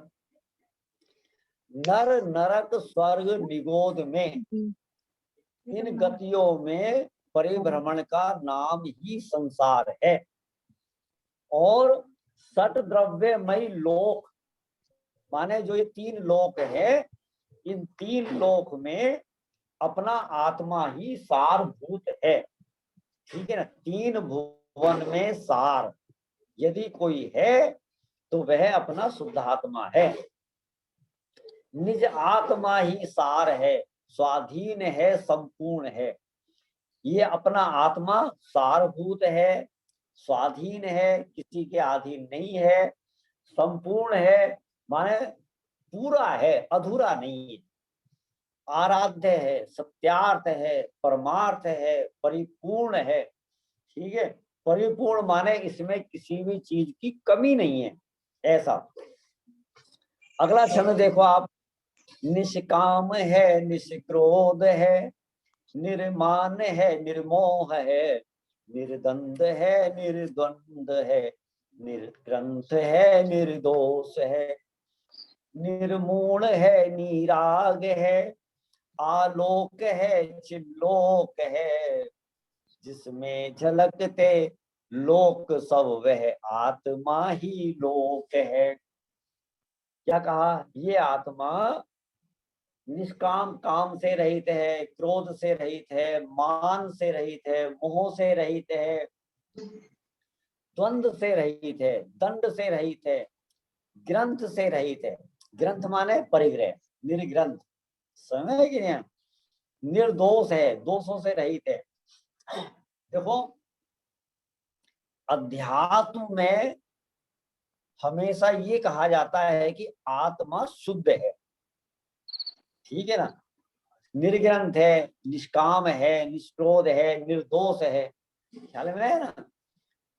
नर नरक स्वर्ग निगोद में, इन गतियों में परिभ्रमण का नाम ही संसार है। और सट द्रव्यमय लोक, माने जो ये 3 लोक है, इन 3 लोक में अपना आत्मा ही सारभूत है, ठीक है ना। 3 भुवन में सार यदि कोई है तो वह अपना शुद्धात्मा है। निज आत्मा ही सार है, स्वाधीन है, संपूर्ण है। ये अपना आत्मा सारभूत है, स्वाधीन है, किसी के अधीन नहीं है, संपूर्ण है माने पूरा है, अधूरा नहीं है, आराध्य है, सत्यार्थ है, परमार्थ है, परिपूर्ण है, ठीक है। परिपूर्ण माने इसमें किसी भी चीज की कमी नहीं है, ऐसा। अगला शब्द देखो आप, निष्काम है, निष्क्रोध है, निर्माण है, निर्मोह है, निर्द्वंद है, निर्द्वंद है, निर्ग्रंथ है, निर्दोष है, निर्मूल है, निराग है, आलोक है, चिल्लोक है, जिसमें झलकते लोक सब वह आत्मा ही लोक है। क्या कहा, ये आत्मा निष्काम, काम से रहित है, क्रोध से रहित है, मान से रहित है, मोह से रहित है, द्वंद्व से रहित है, दंड से रहित है, ग्रंथ से रहित है। ग्रंथ माने परिग्रह, निर्ग्रंथ, समझ कि नहीं? निर्दोष है, दोषों से रहित है। देखो अध्यात्म में हमेशा ये कहा जाता है कि आत्मा शुद्ध है, ठीक है ना, निर्ग्रंथ है, निष्काम है, निष्क्रोध है, निर्दोष है, ख्याल में है ना।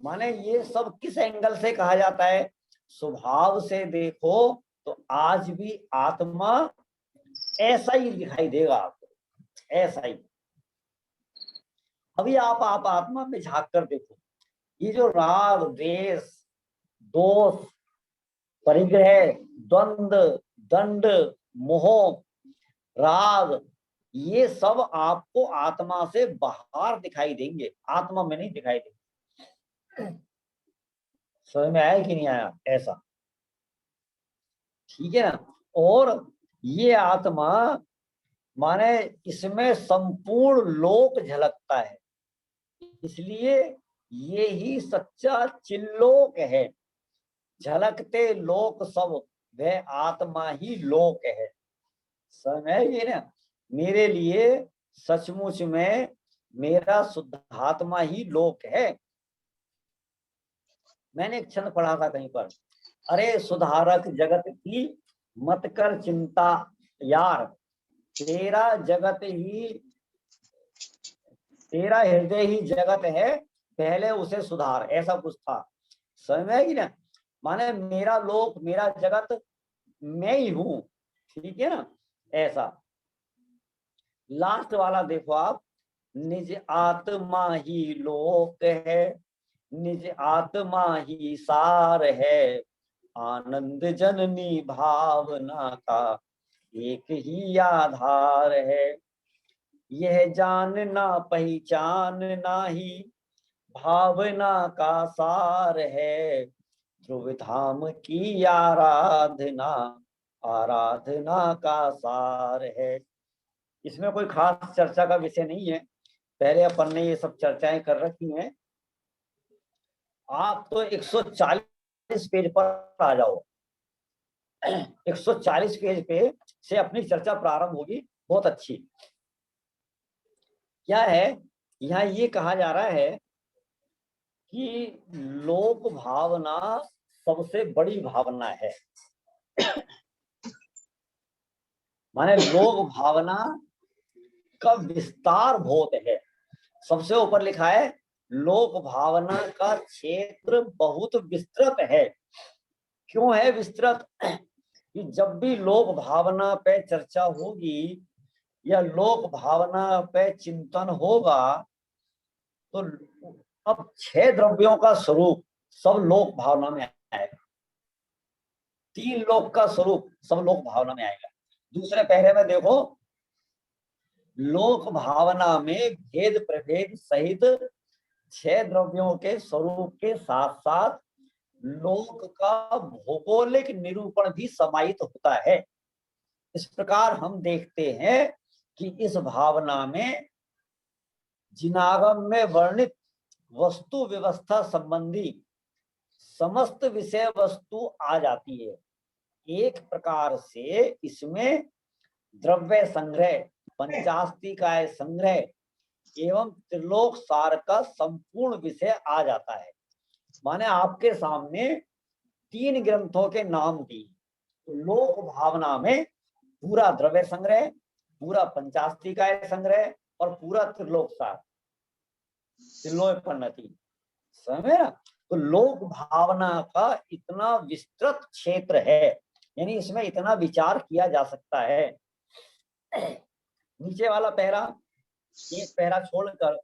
माने ये सब किस एंगल से कहा जाता है? स्वभाव से देखो तो आज भी आत्मा ऐसा ही दिखाई देगा आपको, ऐसा ही। अभी आप आत्मा में झांक कर देखो, ये जो राग, द्वेष, दोष, परिग्रह, द्वंद्व, दंड, मोह, राग, ये सब आपको आत्मा से बाहर दिखाई देंगे, आत्मा में नहीं दिखाई देंगे। समझ में आया कि नहीं आया? ऐसा, ठीक है ना। और ये आत्मा माने इसमें संपूर्ण लोक झलकता है, इसलिए ये ही सच्चा चिल्लोक है। झलकते लोक सब, वह आत्मा ही लोक है। समझिए ना, मेरे लिए सचमुच में मेरा शुद्धात्मा ही लोक है। मैंने एक छंद पढ़ा था कहीं पर, अरे सुधारक जगत की मत कर चिंता यार, तेरा जगत ही, तेरा हृदय ही जगत है, पहले उसे सुधार, ऐसा कुछ था। समझ में है कि ना? माने मेरा लोक, मेरा जगत मैं ही हूं, ठीक है ना, ऐसा। लास्ट वाला देखो आप, निज आत्मा ही लोक है, निज आत्मा ही सार है, आनंद जननी भावना का एक ही आधार है, यह जानना पहचानना ही भावना का सार है, ध्रुव धाम की आराधना आराधना का सार है। इसमें कोई खास चर्चा का विषय नहीं है, पहले अपन ने ये सब चर्चाएं कर रखी हैं। आप तो 140 पेज पर आ जाओ, 140 पेज पे से अपनी चर्चा प्रारंभ होगी, बहुत अच्छी। क्या है, यहाँ ये कहा जा रहा है कि लोक भावना सबसे बड़ी भावना है। माने लोक भावना का विस्तार बहुत है। सबसे ऊपर लिखा है लोक भावना का क्षेत्र बहुत विस्तृत है। क्यों है विस्तृत? कि जब भी लोक भावना पे चर्चा होगी या लोक भावना पे चिंतन होगा तो अब 6 द्रव्यों का स्वरूप सब लोक भावना में आएगा, 3 लोक का स्वरूप सब लोक भावना में आएगा। दूसरे पहरे में देखो, लोक भावना में भेद प्रभेद सहित 6 द्रव्यों के स्वरूप के साथ साथ लोक का भौगोलिक निरूपण भी समाहित होता है। इस प्रकार हम देखते हैं कि इस भावना में जिनागम में वर्णित वस्तु व्यवस्था संबंधी समस्त विषय वस्तु आ जाती है। एक प्रकार से इसमें द्रव्य संग्रह, पंचास्तिकाय संग्रह एवं त्रिलोक सार का संपूर्ण विषय आ जाता है। माने आपके सामने 3 ग्रंथों के नाम दिए, तो लोक भावना में पूरा द्रव्य संग्रह, पूरा पंचास्तिकाय संग्रह और पूरा त्रिलोक सार, त्रिलोकपन्नति, समझे ना। तो लोक भावना का इतना विस्तृत क्षेत्र है, यानी इसमें इतना विचार किया जा सकता है। नीचे वाला पहरा, एक पहरा छोड़कर,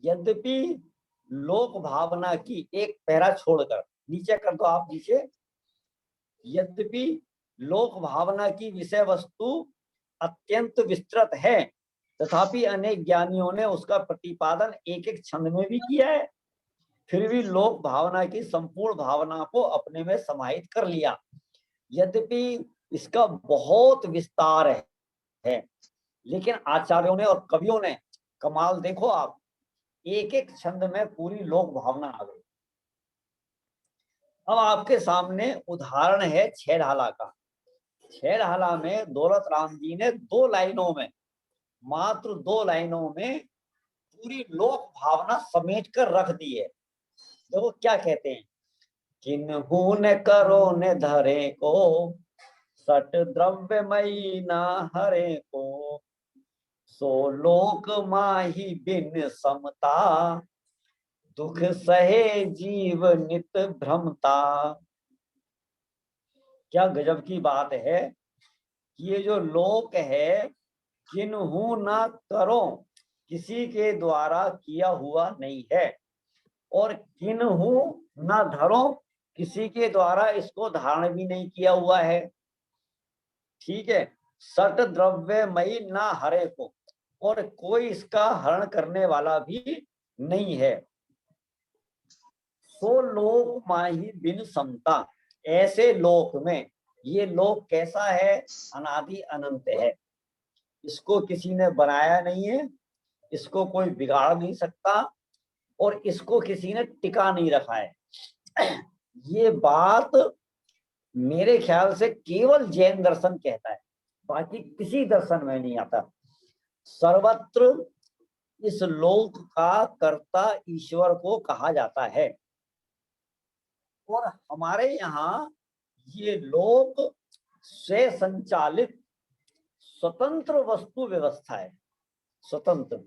यद्यपि लोक भावना की, एक पहरा छोड़कर नीचे कर दो आप, नीचे, यद्यपि लोक भावना की विषय वस्तु अत्यंत विस्तृत है, तथापि अनेक ज्ञानियों ने उसका प्रतिपादन एक एक छंद में भी किया है, फिर भी लोक भावना की संपूर्ण भावना को अपने में समाहित कर लिया। यद्यपि इसका बहुत विस्तार है, लेकिन आचार्यों ने और कवियों ने कमाल देखो आप, एक एक छंद में पूरी लोक भावना आ गई। अब आपके सामने उदाहरण है छेड़हाला का। छेड़हाला में दौलत राम जी ने 2 लाइनों में, मात्र 2 लाइनों में पूरी लोक भावना समेट कर रख दी है। देखो क्या कहते हैं, किन्हू ने करो ने धरे को, सट द्रव्यमयी ना हरे को, सो लोक माही बिन समता, दुख सहे जीव नित भ्रमता। क्या गजब की बात है। ये जो लोक है, किन्हू ना करो, किसी के द्वारा किया हुआ नहीं है, और किन्हू ना धरो, किसी के द्वारा इसको धारण भी नहीं किया हुआ है। ठीक है, सट द्रव्यमयी ना हरे को, और कोई इसका हरण करने वाला भी नहीं है। सो लोक माही बिन समता, ऐसे लोक में, ये लोक कैसा है, अनादि अनंत है, इसको किसी ने बनाया नहीं है, इसको कोई बिगाड़ नहीं सकता, और इसको किसी ने टिका नहीं रखा है। ये बात मेरे ख्याल से केवल जैन दर्शन कहता है, बाकी किसी दर्शन में नहीं आता। सर्वत्र इस लोक का कर्ता ईश्वर को कहा जाता है, और हमारे यहाँ ये लोक से संचालित स्वतंत्र वस्तु व्यवस्था है। स्वतंत्र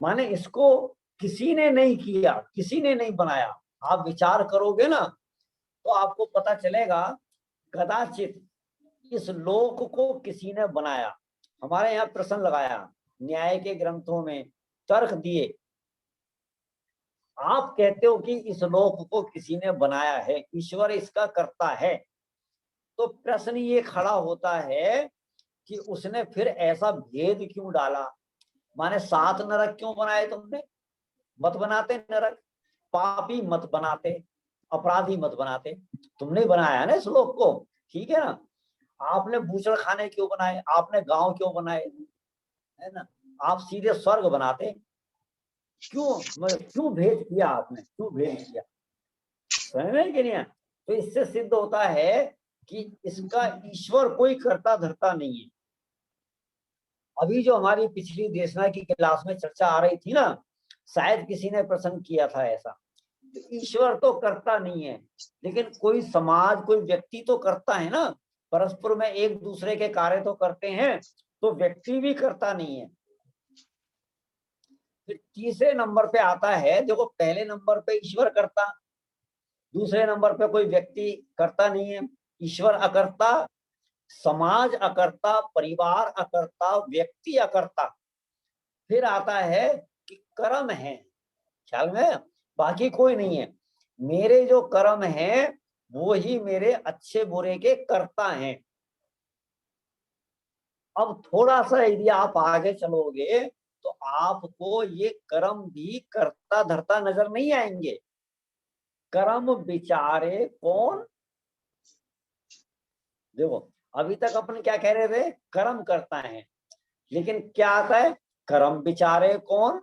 माने इसको किसी ने नहीं किया, किसी ने नहीं बनाया। आप विचार करोगे ना तो आपको पता चलेगा कदाचित इस लोक को किसी ने बनाया। हमारे यहाँ प्रश्न लगाया, न्याय के ग्रंथों में तर्क दिए, आप कहते हो कि इस लोक को किसी ने बनाया है, ईश्वर इसका कर्ता है, तो प्रश्न ये खड़ा होता है कि उसने फिर ऐसा भेद क्यों डाला। माने 7 नरक क्यों बनाए तुमने, मत बनाते नरक, पापी मत बनाते, अपराधी मत बनाते, तुमने बनाया ना इस लोक को, ठीक है ना। आपने बूचड़ खाने क्यों बनाए, आपने गांव क्यों बनाए, है ना। आप सीधे स्वर्ग बनाते, क्यों भेद किया आपने, क्यों भेद किया, समझ में कि नहीं। तो इससे सिद्ध होता है कि इसका ईश्वर कोई करता धरता नहीं है। अभी जो हमारी पिछली देशना की क्लास में चर्चा आ रही थी ना, शायद किसी ने प्रश्न किया था ऐसा, तो ईश्वर तो करता नहीं है, लेकिन कोई समाज, कोई व्यक्ति तो करता है ना, परस्पर में एक दूसरे के कार्य तो करते हैं, तो व्यक्ति भी करता नहीं है। फिर तीसरे नंबर पे आता है, देखो पहले नंबर पे ईश्वर करता, दूसरे नंबर पे कोई व्यक्ति करता नहीं है, ईश्वर अकर्ता, समाज अकर्ता, परिवार अकर्ता, व्यक्ति अकर्ता। फिर आता है कि कर्म है, ख्याल में, बाकी कोई नहीं है। मेरे जो कर्म हैं वो ही मेरे अच्छे बुरे के कर्ता हैं। अब थोड़ा सा यदि आप आगे चलोगे तो आपको ये कर्म भी करता धरता नजर नहीं आएंगे। कर्म विचारे कौन, देखो अभी तक अपन क्या कह रहे थे, कर्म करता है, लेकिन क्या आता है, कर्म विचारे कौन,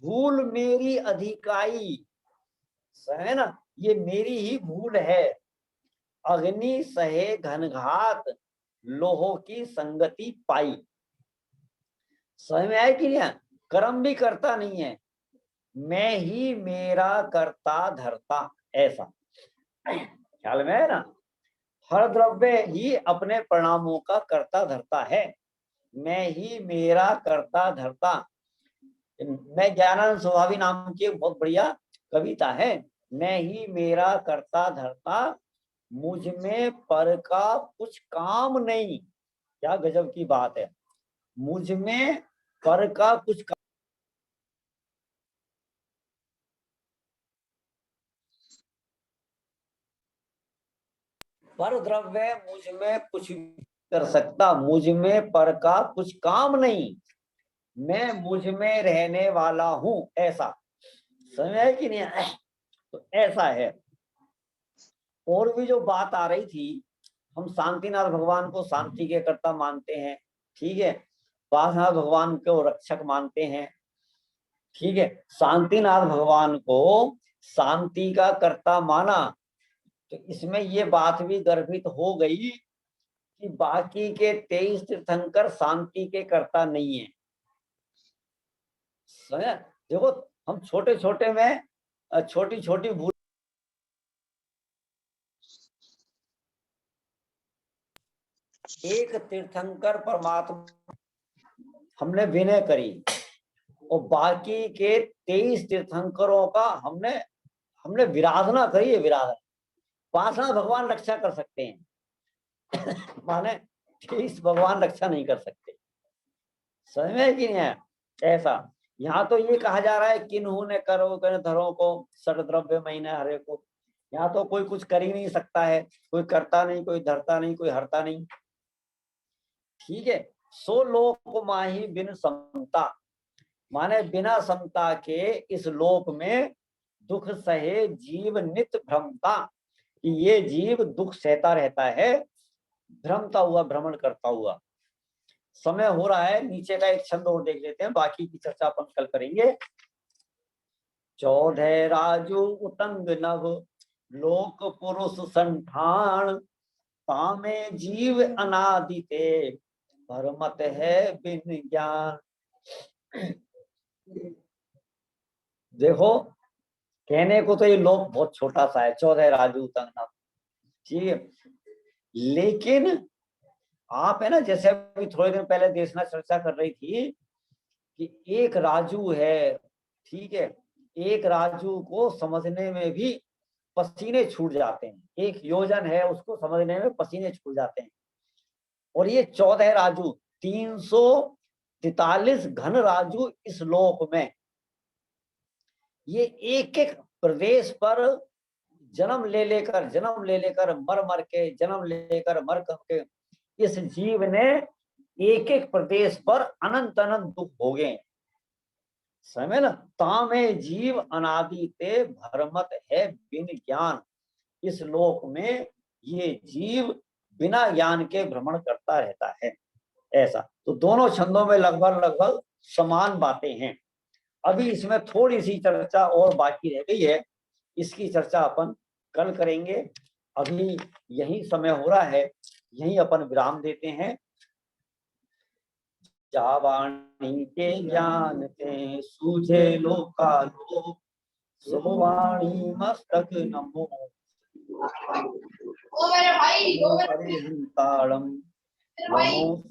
भूल मेरी अधिकाई, है ना, ये मेरी ही भूल है। अग्नि सहे घनघात, लोहो की संगति पाई। समझ में आया कि नहीं, कर्म भी करता नहीं है, मैं ही मेरा करता धरता, ऐसा ख्याल में है ना। हर द्रव्य ही अपने परिणामों का करता धरता है, मैं ही मेरा करता धरता। मैं ज्ञानानंद स्वभावी नाम की बहुत बढ़िया कविता है, मैं ही मेरा करता धरता, मुझ में पर का कुछ काम नहीं। क्या गजब की बात है, मुझ में पर का कुछ काम, पर द्रव्य मुझ में कुछ कर सकता, मुझ में पर का कुछ काम नहीं, मैं मुझ में रहने वाला हूं, ऐसा समझ है कि नहीं। तो ऐसा है। और भी जो बात आ रही थी, हम शांतिनाथ भगवान को शांति के कर्ता मानते हैं, ठीक है, वासनाथ भगवान को रक्षक मानते हैं, ठीक है, शांतिनाथ भगवान को शांति का कर्ता माना, तो इसमें ये बात भी गर्भित हो गई कि बाकी के 23 तीर्थंकर शांति के कर्ता नहीं है। समझे? देखो, हम छोटे छोटे में छोटी छोटी भूल, एक तीर्थंकर परमात्मा हमने विनय करी और बाकी के 23 तीर्थंकरों का हमने विराधना करी है। विराधना, उपासना भगवान रक्षा कर सकते हैं माने 23 भगवान रक्षा नहीं कर सकते। समझ में कि नहीं है? ऐसा यहाँ तो ये कहा जा रहा है, किन्हू ने करो धरो को सट द्रव्य महीने हरे को। यहाँ तो कोई कुछ कर ही नहीं सकता है, कोई करता नहीं, कोई धरता नहीं, कोई हरता नहीं। ठीक है, सो लोक माही बिन समता, माने बिना समता के इस लोक में दुख सहे जीव नित भ्रमता, कि ये जीव दुख सहता रहता है, भ्रमता हुआ, भ्रमण करता हुआ। समय हो रहा है, नीचे का एक छंद और देख लेते हैं, बाकी की चर्चा अपन कल करेंगे। 14 राजू उतंग नभ लोक पुरुष संठान, पामे जीव अनादिते भरमत है बिन ज्ञान। देखो, कहने को तो ये लोक बहुत छोटा सा है, 14 राजू उतंग नभ, ठीक है, लेकिन आप है ना, जैसे अभी थोड़े दिन पहले देशना चर्चा कर रही थी कि एक राजू है, ठीक है, एक राजू को समझने में भी पसीने छूट जाते हैं, एक योजन है उसको समझने में पसीने छूट जाते हैं। और ये 14 राजू, 343 घन राजू इस लोक में, ये एक एक प्रदेश पर जन्म ले लेकर मर मर के, जन्म लेकर मर करके इस जीव ने एक एक प्रदेश पर अनंत अनंत दुख भोगे। समझ ना, तामे जीव अनादि ते भरमत है बिन ज्ञान, इस लोक में ये जीव बिना ज्ञान के भ्रमण करता रहता है। ऐसा तो दोनों छंदों में लगभग लगभग समान बातें हैं। अभी इसमें थोड़ी सी चर्चा और बाकी रह गई है, इसकी चर्चा अपन कल करेंगे। अभी यही समय हो रहा है, यही अपन विराम देते हैं। जावाणी के ज्ञान ते सूझे लोकालोक, सुवाणी मस्तक नमो परिहंताड़म नमो